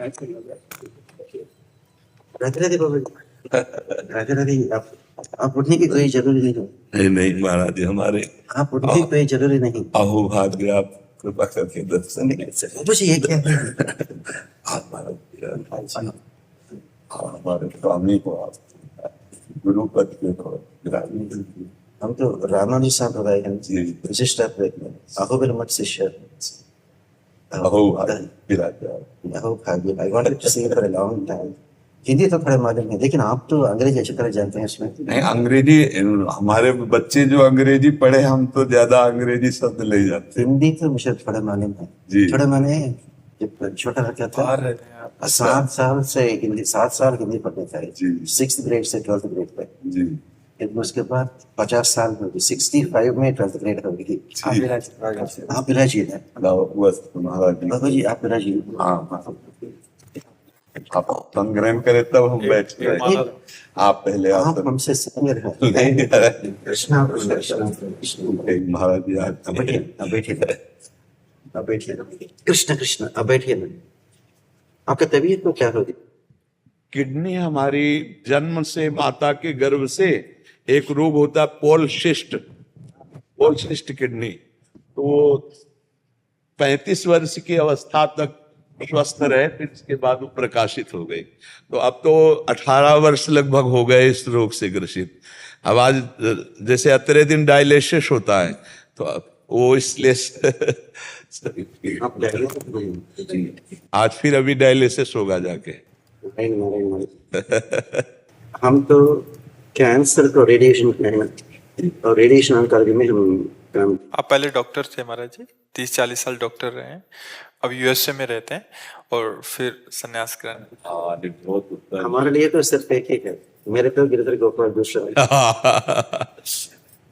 राधे राधे बाबा जी, राधे राधे। आप उठने की कोई जरूरी नहीं है। नहीं नहीं महाराज जी, हमारे आप उठने की कोई जरूरी नहीं। अहो भाग्य, आप कृपा करके दर्शन बाबा जी ये क्या है? आप महाराज हमारे स्वामी को आप गुरु पद के ग्रामी। हम तो रामानुज संप्रदाय हैं जी। विशिष्ट अहोबिल मठ शिष्य। अहो भाग्य, अहो भाग्य। I wanted to see for a long time. Hindi तो थोड़ा मालूम है, लेकिन आप तो अंग्रेजी अच्छी तरह जानते हैं इसमें। नहीं अंग्रेजी, हमारे बच्चे जो अंग्रेजी पढ़े, हम तो ज्यादा अंग्रेजी शब्द ले जाते। हिंदी तो मुझे थोड़ा मालूम है जी। थोड़ा माने जब छोटा लड़का था 7 साल से हिंदी, 7 साल हिंदी पढ़ने था जी। 6th ग्रेड से 12th ग्रेड तक जी। फिर उसके बाद 50 साल में 65 में 12th ग्रेड हो गई। आप विराजी है महाराज बाबा जी, आप विराजी। हाँ, आप संग्रहण करे तब हम बैठ के, आप पहले आप हमसे सीनियर हैं। कृष्णा महाराज जी आज अब बैठिए कृष्ण कृष्ण, अब बैठिए ना। आपका तबीयत को क्या हो गई? किडनी हमारी जन्म से, माता के गर्भ से एक रोग होता है पॉलिसिस्ट किडनी। तो 35 वर्ष की अवस्था तक स्वस्थ रहे, फिर इसके बाद वो प्रकाशित हो गई। तो अब तो 18 वर्ष लगभग हो गए इस रोग से ग्रसित। अब आज जैसे अतरे दिन डायलिसिस होता है, तो वो इसलिए आज फिर अभी डायलिसिस होगा जाके। हम तो कैंसर को रेडिएशन और रेडिएशन ऑन्कोलॉजी में हम काम। आप पहले डॉक्टर थे महाराज जी, 30-40 साल डॉक्टर रहे हैं, अब यूएसए में रहते हैं और फिर संन्यास ग्रहण। हमारे लिए तो सिर्फ एक ही है, मेरे तो गिरधर गोपाल दूसरा है।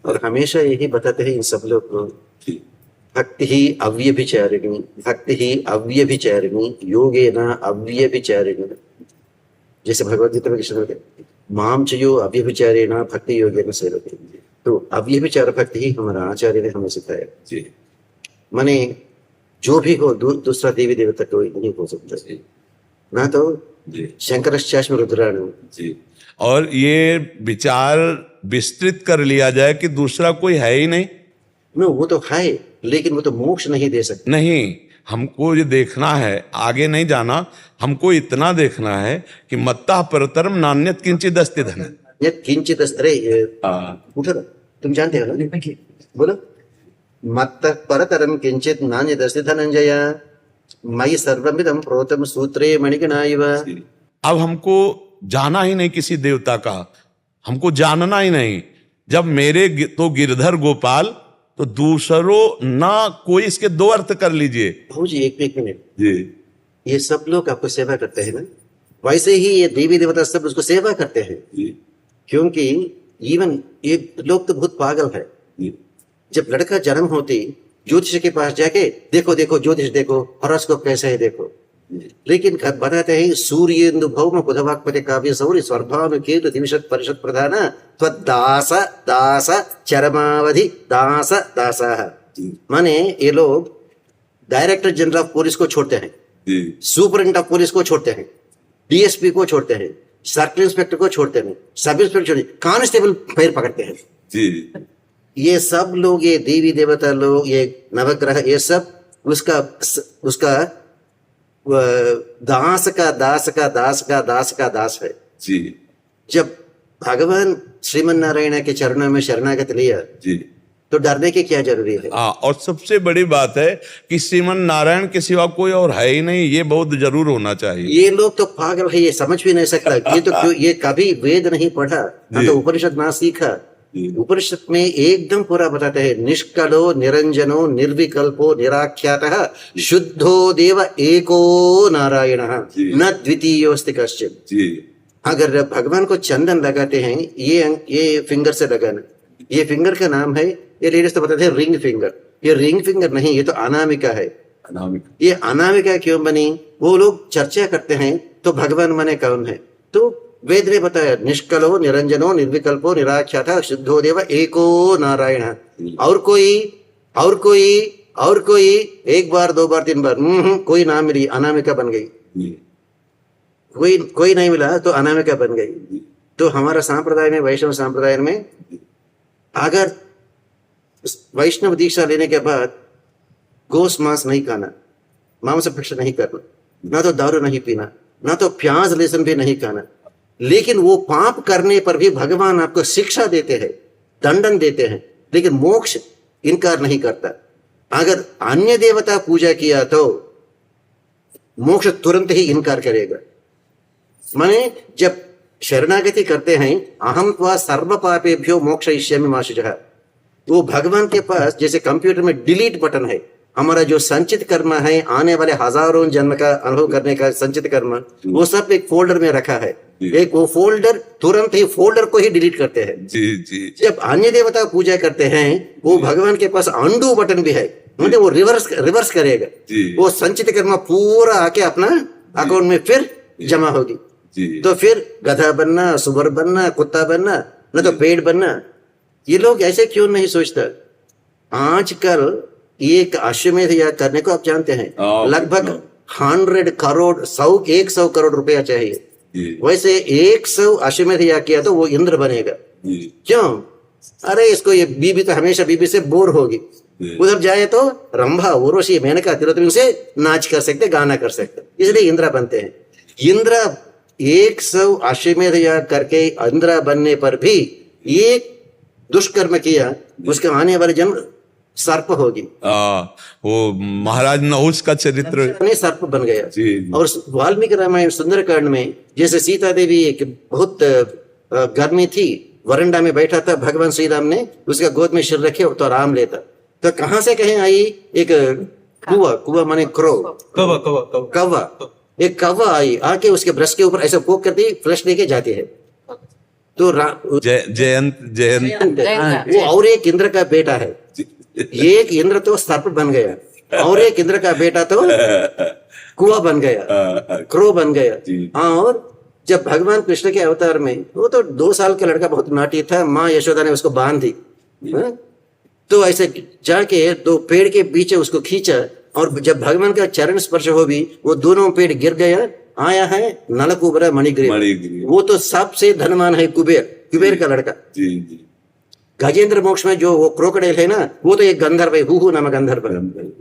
और हमेशा यही बताते हैं इन सब लोग को, भक्ति ही अव्यभिचारिणी, भक्ति ही अव्यभिचारिणी, योगेन अव्यभिचारिणी। जैसे भगवद गीता में कृष्ण कहते हैं, माम चयो अव्यभिचारेण भक्ति योगेन सेवते। तो अव्यभिचार भक्ति ही हमारा आचार्य ने हमें सिखाया जी। माने जो भी हो दूसरा देवी देवता कोई नहीं हो सकता ना, तो शंकरश्चास्मि रुद्राणु जी। और ये विचार विस्तृत कर लिया जाए कि दूसरा कोई है ही नहीं। वो तो है, लेकिन वो तो मोक्ष नहीं दे सकते। नहीं, हमको ये देखना है, आगे नहीं जाना। हमको इतना देखना है कि मत्तः परतरम नान्यत् किंचित् अस्ति धन। यत् किंचित् अस्ति, उठो ना, तुम जानते हो ना, बोलो। मत्तः परतरम किंचित् नान्यत् अस्ति धनंजय, मयि सर्वमिदं प्रोतं सूत्रे मणिगणा इव। अब हमको जाना ही नहीं किसी देवता का, हमको जानना ही नहीं। जब मेरे तो गिरधर गोपाल, तो दूसरों ना कोई। इसके 2 अर्थ कर लीजिए। जी एक मिनट जी। ये सब लोग आपको सेवा करते हैं ना, वैसे ही ये देवी देवता सब उसको सेवा करते हैं जी। क्योंकि इवन ये लोग तो बहुत पागल है जी। जब लड़का जन्म होती ज्योतिष के पास जाके देखो देखो ज्योतिष देखो, हॉरोस्कोप कैसा है देखो, लेकिन बताते हैं सूर्येन्दु भौम बुधवाक्पति काव्य सौर्य स्वर्भानु केतु दिविशत परिषद प्रधान त्वदास दास चरमावधि दास दासाः। माने ये लोग डायरेक्टर जनरल ऑफ पुलिस को छोड़ते हैं, सुपरिटेंडेंट ऑफ पुलिस को छोड़ते हैं, डीएसपी को छोड़ते हैं, सर्कल इंस्पेक्टर को छोड़ते हैं, सब इंस्पेक्टर, कांस्टेबल पैर पकड़ते हैं जी। ये सब लोग, ये देवी देवता लोग, ये नवग्रह, ये सब उसका दास का दास का दास का दास का दास है जी। जब भगवान श्रीमन नारायण के चरणों में शरणागत लिया जी, तो डरने की क्या जरूरी है? और सबसे बड़ी बात है कि श्रीमन नारायण के सिवा कोई और है ही नहीं, ये बहुत जरूर होना चाहिए। ये लोग तो पागल है, ये समझ भी नहीं सकता। ये तो क्यों, ये कभी वेद नहीं पढ़ा ना, तो उपनिषद ना सीखा। उपनिषद में एकदम पूरा बताते हैं, निष्कलो निरंजनो निर्विकल्पो निराख्यातः शुद्धो देव एको नारायणः न द्वितीयोस्ति कश्चित्। अगर भगवान को चंदन लगाते हैं, ये फिंगर से लगाना, ये फिंगर का नाम है, ये लेडीज तो बताते हैं रिंग फिंगर। ये रिंग फिंगर नहीं, ये तो अनामिका है। ये अनामिका क्यों बनी, वो लोग चर्चा करते हैं। तो भगवान माने कौन है? तो वेद ने बताया, निष्कलो निरंजनो निर्विकल्पो निराख्यातः शुद्धो देव एको नारायण। और कोई 1 बार 2 बार 3 बार कोई नाम मिली, अनामिका बन गई। कोई नहीं मिला तो अनामिका बन गई। तो हमारा संप्रदाय में, वैष्णव संप्रदाय में, अगर वैष्णव दीक्षा लेने के बाद गोस मांस नहीं खाना, मांस भक्षण नहीं करना, ना तो दारू नहीं पीना, ना तो प्याज लहसुन भी नहीं खाना, लेकिन वो पाप करने पर भी भगवान आपको शिक्षा देते हैं, दंडन देते हैं, लेकिन मोक्ष इनकार नहीं करता। अगर अन्य देवता पूजा किया तो मोक्ष तुरंत ही इनकार करेगा। माने जब शरणागति करते हैं, अहम त्वा सर्व पापेभ्यो मोक्षयिष्यामि मा शुचः, वो भगवान के पास जैसे कंप्यूटर में डिलीट बटन है, हमारा जो संचित कर्म है, आने वाले हजारों जन्म का अनुभव करने का संचित कर्म, वो सब एक फोल्डर में रखा है। एक वो फोल्डर, तुरंत ही फोल्डर को ही डिलीट करते हैं। जी जी। जब अन्य देवता पूजा करते हैं, वो भगवान के पास अंडू बटन भी है, मतलब वो रिवर्स करेगा। वो संचित कर्म पूरा आके अपना अकाउंट में फिर जमा होगी। तो फिर गधा बनना, सुअर बनना, कुत्ता बनना, न तो पेड़ बनना। ये लोग ऐसे क्यों नहीं सोचता? आजकल एक अश्वमेध याग करने को आप जानते हैं, लगभग 100 करोड़ 100 करोड़ रुपया चाहिए। वैसे 100 अश्वमेध याग किया तो वो इंद्र बनेगा। क्यों? अरे इसको ये बीबी तो हमेशा बीबी से बोर होगी, उधर जाए तो रंभा, उर्वशी, मेनका, तिलोत्तमा से नाच कर सकते, गाना कर सकते, इसलिए इंद्र बनते हैं। इंद्र 100 अश्वमेध याग करके इंद्र बनने पर भी एक दुष्कर्म किया, उसके आने वाले जन्म सर्प होगी। वो महाराज नहुष का चरित्र सर्प बन गया। और वाल्मीकि रामायण सुंदरकांड में जैसे सीता देवी एक बहुत गर्मी थी, वरंडा में बैठा था, भगवान श्री राम ने उसका गोद में सिर रखे तो आराम लेता, तो कहां से कहीं आई एक कुआ माने क्रो, कौवा, एक कौवा आई, आके उसके ब्रश के ऊपर ऐसा पोक करती, फ्लश लेके जाती है। तो जयंत वो और एक इंद्र का बेटा है। एक इंद्र तो सर्प बन गया और एक इंद्र का बेटा तो कुआ बन गया, क्रो बन गया। और जब भगवान कृष्ण के अवतार में, वो तो 2 साल का लड़का बहुत नाटी था, माँ यशोदा ने उसको बांध दी, तो ऐसे जाके 2 पेड़ के पीछे उसको खींचा, और जब भगवान का चरण स्पर्श हो भी वो दोनों पेड़ गिर गया। आया है नलकुबरा मणिग्रीव, वो तो सबसे धनवान है, कुबेर का लड़का। गजेंद्र मोक्ष में जो वो क्रोकोडाइल है ना, वो तो एक गंधर्व है, हुहु नामक गंधर्व।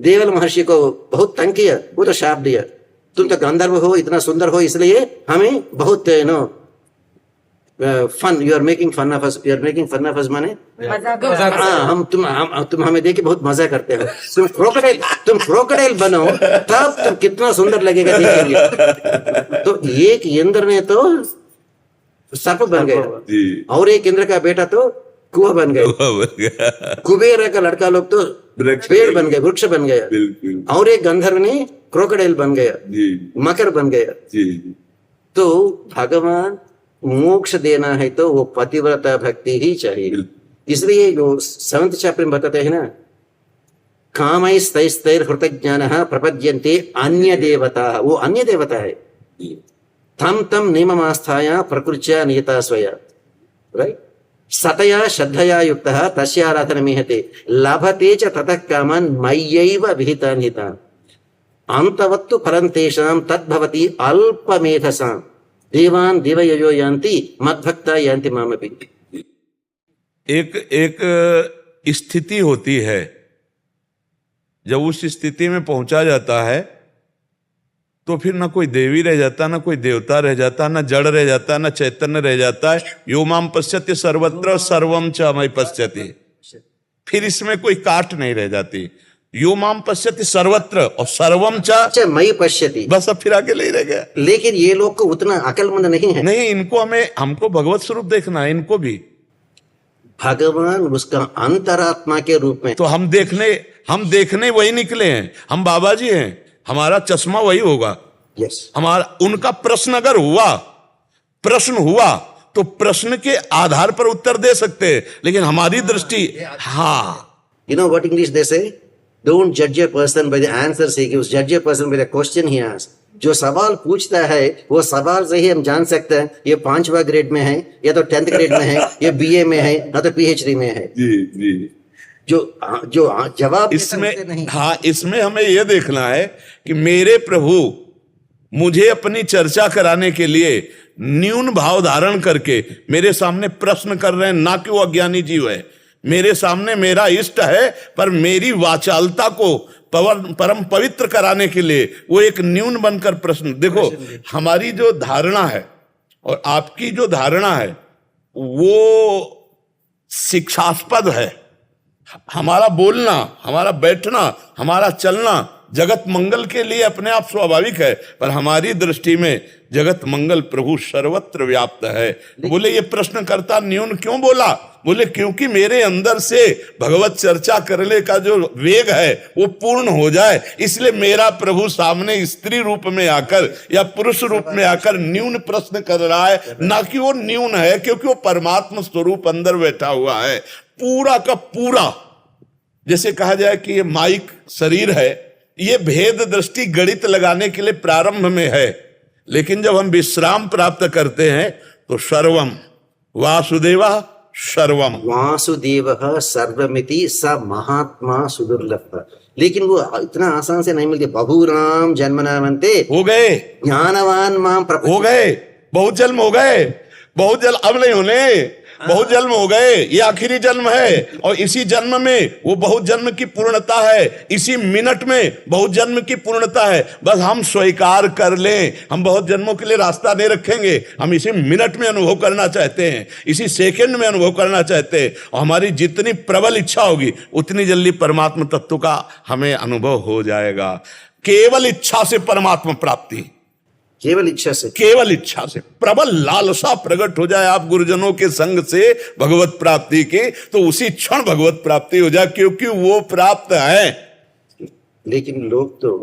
देवल महर्षि को बहुत तंग किया, वो तो शाप दिया, तुम तो गंधर्व हो, इतना सुंदर हो, इसलिए हमें बहुत fun, you are making fun of us, you are making fun of us माने हम तुम हमें देख के बहुत मजा करते हो। तुम क्रोकोडाइल बनो, तब तुम कितना सुंदर लगेगा, देखेंगे। तो एक इंद्र ने तो सर्प बन गया और एक इंद्र का बेटा तो कुआ बन गया। कुबेर का लड़का लोग तो पेड़ बन गए, वृक्ष बन गया, और एक गंधर्व ने क्रोकोडाइल बन गया, मकर बन गया। तो भगवान मोक्ष देना है तो वो पतिव्रता भक्ति ही चाहिए। इसलिए जो 7th चैप्टर में बताते हैं ना, कामैस्तैस्तैर्हृतज्ञानः प्रपद्यन्ते अन्य देवता, वो अन्य देवता है। तम तम नियममास्थाया प्रकृत्या नियता स्वया, राइट, सतया श्रद्धया युक्तः तस्याराधनमीहते लभते च ततः कामान् मय्यैव विहितान् हितान् अन्तवत्तु फलं तेषां तद्भवति अल्पमेधसाम् देवान् देवयजो यान्ति मद्भक्ता यान्ति मामपि। एक स्थिति होती है, जब उस स्थिति में पहुंचा जाता है तो फिर ना कोई देवी रह जाता, ना कोई देवता रह जाता, ना जड़ रह जाता, ना चैतन्य रह जाता है। यो माम पश्यति सर्वत्र सर्वम च मयि पश्यति, फिर इसमें कोई काट नहीं रह जाती। यो माम पश्यति सर्वत्र और सर्वम च मयि पश्यति, बस अब फिर आगे नहीं रह गया। लेकिन ये लोग को उतना अकलमंद नहीं है। नहीं, इनको हमको भगवत स्वरूप देखना है, इनको भी भगवान उसका अंतरात्मा के रूप में। तो हम देखने वही निकले हैं, हम बाबा जी हैं, हमारा चश्मा वही होगा। हमारा उनका प्रश्न अगर प्रश्न हुआ तो प्रश्न के आधार पर उत्तर दे सकते हैं, लेकिन हमारी दृष्टि You know what English they say? Don't judge a person by the answers he gives, judge a person by the question he asks. जो सवाल पूछता है वो सवाल से ही हम जान सकते हैं ये 5वां ग्रेड में है या तो 10th ग्रेड में है, ये BA में है या तो PhD में है। जो जवाब इसमें हमें यह देखना है कि मेरे प्रभु मुझे अपनी चर्चा कराने के लिए न्यून भाव धारण करके मेरे सामने प्रश्न कर रहे हैं, ना कि वो अज्ञानी जीव है, मेरे सामने मेरा इष्ट है, पर मेरी वाचालता को परम पवित्र कराने के लिए वो एक न्यून बनकर प्रश्न। देखो, हमारी जो धारणा है और आपकी जो धारणा है वो शिक्षास्पद है। हमारा बोलना, हमारा बैठना, हमारा चलना जगत मंगल के लिए अपने आप स्वाभाविक है, पर हमारी दृष्टि में जगत मंगल प्रभु सर्वत्र व्याप्त है। बोले ये प्रश्नकर्ता न्यून क्यों बोला? बोले क्योंकि मेरे अंदर से भगवत चर्चा करने का जो वेग है वो पूर्ण हो जाए, इसलिए मेरा प्रभु सामने स्त्री रूप में आकर या पुरुष रूप में आकर न्यून प्रश्न कर रहा है, ना कि वो न्यून है, क्योंकि वो परमात्मा स्वरूप अंदर बैठा हुआ है पूरा का पूरा। जैसे कहा जाए कि ये माइक शरीर है, ये भेद दृष्टि गणित लगाने के लिए प्रारंभ में है, लेकिन जब हम विश्राम प्राप्त करते हैं तो सर्वम वासुदेवा सर्वम, वासुदेवः सर्वमिति स महात्मा सुदुर्लभ। लेकिन वो इतना आसान से नहीं मिलती। बहूनाम जन्मनामन्ते हो गए, ज्ञानवान माम हो गए, बहुत जन्म हो गए, बहुत जन्म अब नहीं होने, बहुत जन्म हो गए, ये आखिरी जन्म है, और इसी जन्म में वो बहुत जन्म की पूर्णता है, इसी मिनट में बहुत जन्म की पूर्णता है। बस हम स्वीकार कर लें, हम बहुत जन्मों के लिए रास्ता नहीं रखेंगे, हम इसी मिनट में अनुभव करना चाहते हैं, इसी सेकंड में अनुभव करना चाहते हैं, और हमारी जितनी प्रबल इच्छा होगी उतनी जल्दी परमात्मा तत्व का हमें अनुभव हो जाएगा। केवल इच्छा से परमात्मा प्राप्ति, केवल इच्छा से, केवल इच्छा से प्रबल लालसा प्रकट हो जाए आप गुरुजनों के संग से भगवत प्राप्ति की, तो उसी क्षण भगवत प्राप्ति हो जाए, क्योंकि वो प्राप्त है। लेकिन लोग तो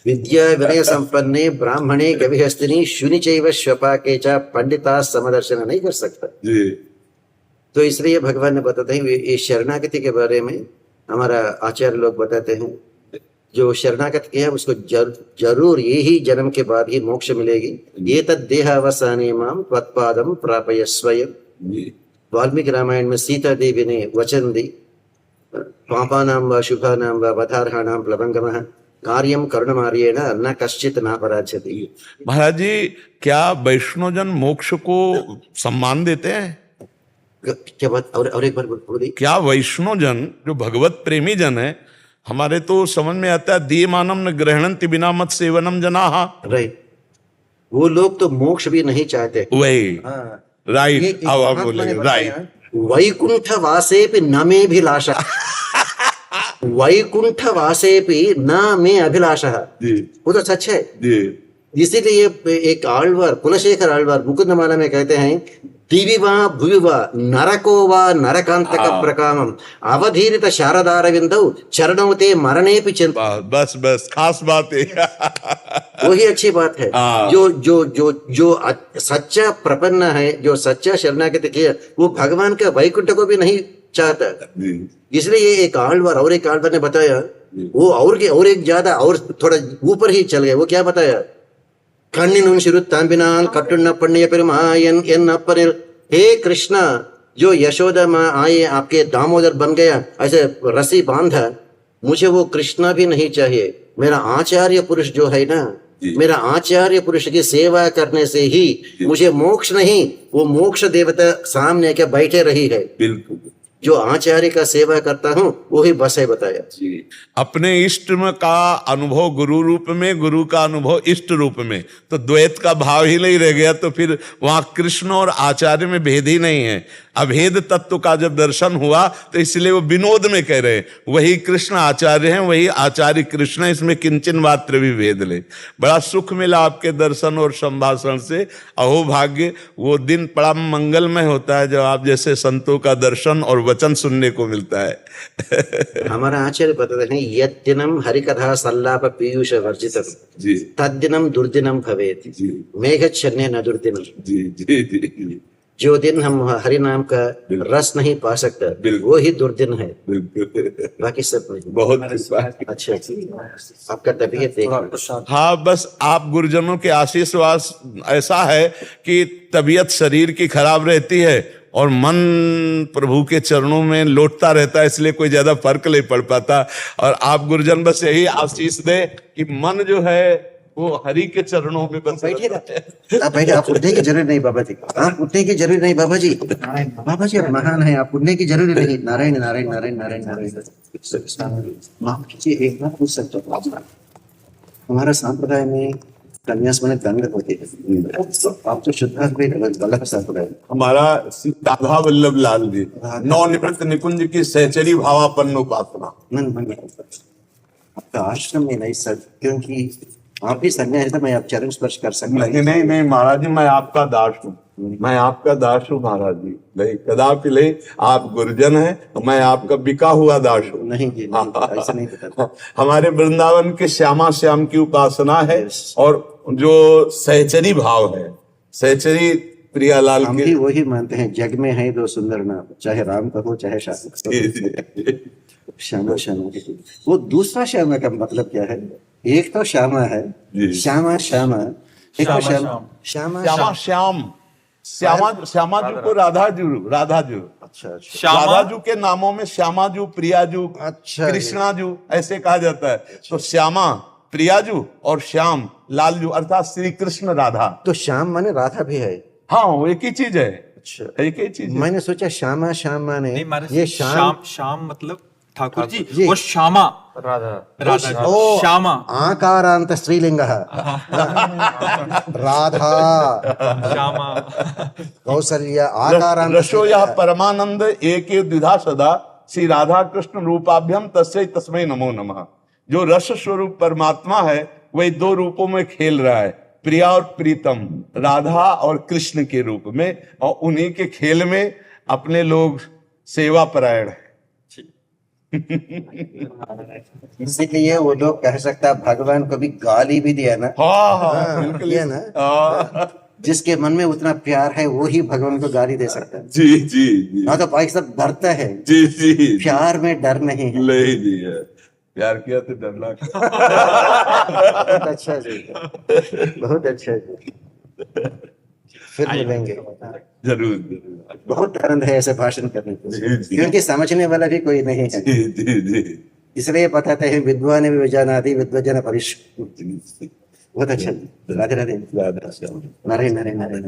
विद्या विनय संपन्ने ब्राह्मणे गविहस्तिनी शुनि चैव श्वपाके च पंडिता समदर्शन नहीं कर सकता जी। तो इसलिए भगवान ने बताते हैं ये शरणागति के बारे में। हमारा आचार्य लोग बताते हैं जो शरणागत किया उसको जरूर यही जन्म के बाद ही मोक्ष मिलेगी। ये तद्देहावसाने माम त्वत्पादम प्रापय स्वयं। वाल्मीकि रामायण में सीता देवी ने वचन दी, पापानां व शुभानां व वधार्हाणां प्लवंगमः कार्यम करुणमार्येण न कश्चित नापराध्यति। महाराज जी, क्या वैष्णवजन मोक्ष को सम्मान देते हैं? क्या बात? और एक बार बोलिए। क्या वैष्णवजन जो भगवत प्रेमी जन है, हमारे तो समझ में आता है दीयमानम न ग्रहणन्ति बिना मत सेवनम जनाहा, राइट, वो लोग तो मोक्ष भी नहीं चाहते। वही राइट, एक अब आप महात्मा ने बोलेंगे बताया, राइट। वैकुंठ वासेपि न मे अभिलाषः वैकुंठ वासेपि न मे अभिलाषः। वो तो सच है। इसीलिए एक आಳ್वार, कुलशेखर आಳ್वार मुकुंदमाला में कहते हैं, दिवि वा भुवि वा नरको वा नरकांतक प्रकामम अवधीरित शारदारविंदौ चरणौ ते मरणेपि चिंत। बस बस खास बात है। वही अच्छी बात है। जो जो जो जो सच्चा प्रपन्न है, जो सच्चा शरणागति किया, वो भगवान का वैकुंठ को भी नहीं चाहता। इसलिए ये एक आಳ್वार और एक आಳ್वार ने बताया, वो और एक ज्यादा और थोड़ा ऊपर ही चल गए। वो क्या बताया? कण्णिनुन शिरुत्तांबिनाल कट्टुन्न पण्य पेरुमायन एन अप्पनिल। हे कृष्णा, जो यशोदा माँ आए आपके दामोदर बन गया, ऐसे रस्सी बांधा, मुझे वो कृष्णा भी नहीं चाहिए। मेरा आचार्य पुरुष जो है ना, मेरा आचार्य पुरुष की सेवा करने से ही मुझे मोक्ष नहीं, वो मोक्ष देवता सामने के बैठे रही है। बिल्कुल, जो आचार्य का सेवा करता हूँ वही बस है। बताया अपने इष्ट का अनुभव गुरु रूप में, गुरु का अनुभव इष्ट रूप में, तो द्वैत का भाव ही नहीं रह गया, तो फिर वहां कृष्ण और आचार्य में भेद ही नहीं है। अभेद तत्व का जब दर्शन हुआ तो इसलिए वो विनोद में कह रहे हैं वही कृष्ण आचार्य हैं, वही आचार्य कृष्ण है, इसमें किंचन मात्र भी भेद ले। बड़ा सुख मिला आपके दर्शन और संभाषण से। अहो भाग्य, वो दिन बड़ा मंगलमय होता है जब आप जैसे संतों का दर्शन और वचन सुनने को मिलता है। हमारा आचार्य बताते हैं, यद दिनम हरिकथा सल्लाप पीयूष वर्जितम तद्दिनम दुर्दिनम भवेत् मेघच्छन्ने न दुर्दिनम। जो दिन हम हरि नाम का रस नहीं पा सकता वो ही दुर्दिन है, बाकी सब नहीं। बहुत अच्छा, आपका तबीयत देख। हाँ, बस आप गुरुजनों के आशीर्वाद ऐसा है कि तबीयत शरीर की खराब रहती है और मन प्रभु के चरणों में लौटता रहता है, इसलिए कोई ज्यादा फर्क नहीं पड़ पाता। और आप गुरुजन बस यही आशीष दे कि मन जो है वो हरि के चरणों में बस बैठिए ना। रहता है। आप बैठे, आप उठने की जरूरत नहीं बाबा जी, आप उठने की जरूरत नहीं बाबा जी। बाबा जी आप महान है, आप उठने की जरूरत नहीं। नारायण नारायण नारायण नारायण नारायण। माफ कीजिए, एक बात पूछ सकता हूँ? हमारा संप्रदाय में कन्यास में दंड होती है, तो आप तो शुद्धात्मा गलत संप्रदाय। हमारा श्री राधा वल्लभ लाल जी नौ निवृत्त निकुंज की सहचरी भावापन्न उपासना। आपका आश्रम में नहीं सर, क्योंकि आप भी संन्यास है, मैं आप चरण स्पर्श कर सकता नहीं नहीं नहीं महाराज जी, मैं आपका दास हूँ, मैं आपका दास हूँ महाराज जी। नहीं कदापि नहीं, आप गुरुजन हैं, मैं आपका बिका हुआ दास हूँ। नहीं जी, नहीं, ऐसा नहीं बताता। हमारे वृंदावन के श्यामा श्याम की उपासना है, और जो सहचरी भाव है, सहचरी प्रियालाल हम के। भी वही मानते हैं, जग में है दो सुंदर नाम, चाहे राम कहो चाहे श्याम कहो। श्यामा श्यामा, वो दूसरा श्यामा का मतलब क्या है? एक तो श्यामा है, जी। श्यामा श्यामा, एक तो श्यामा श्यामा श्यामा। श्याम, श्यामा श्यामा जी को राधा जू, राधा जू, अच्छा अच्छा श्यामा राधा जू के नामों में श्यामा जू, प्रिया जू, अच्छा, कृष्णा जू ऐसे कहा जाता है। तो श्यामा, प्रिया जू और श्याम लाल जू, अर्थात श्री कृष्ण राधा। तो श्याम माने राधा भी है? हाँ वो एक ही चीज है, अच्छा, एक ही चीज है। मैंने सोचा श्यामा श्याम माने नहीं महाराज, ये श्याम। श्याम श्याम मतलब ठाकुर जी, जी। वो श्यामा राधा जी, ओ, श्यामा आकारांत स्त्रीलिंग राधा श्यामा कौसल्या आकारांत। रसो यह परमानंद एक द्विधा सदा श्री राधा कृष्ण रूपाभ्यम तस्मै तस्मै नमो नमः। जो रस स्वरूप परमात्मा है वही दो रूपों में खेल रहा है, प्रिया और प्रीतम, राधा और कृष्ण के रूप में, और उन्हीं के खेल में अपने लोग सेवा परायण है। इसीलिए वो लोग कह सकता है भगवान को भी गाली भी दिया ना। हाँ हाँ हाँ, बिल्कुल ये ना। हाँ, जिसके मन में उतना प्यार है वो ही भगवान को गाली दे सकता है। जी जी जी ना तो भाई सब डरता है, जी जी, प्यार में डर नहीं है। नहीं जी है, प्यार किया तो डरना क्या? बहुत अच्छा जी, बहुत अच्छा जी। फिर मिलेंगे। जरूर जरूर, बहुत आनंद है ऐसे भाषण करने को, जी, जी। क्योंकि समझने वाला भी कोई नहीं है। जी जी जी इसलिए बताते हैं विद्वान विजानादि विद्वजन परिश। बहुत अच्छा। राधे राधे। राधा श्याम। नारायण नारायण नारायण।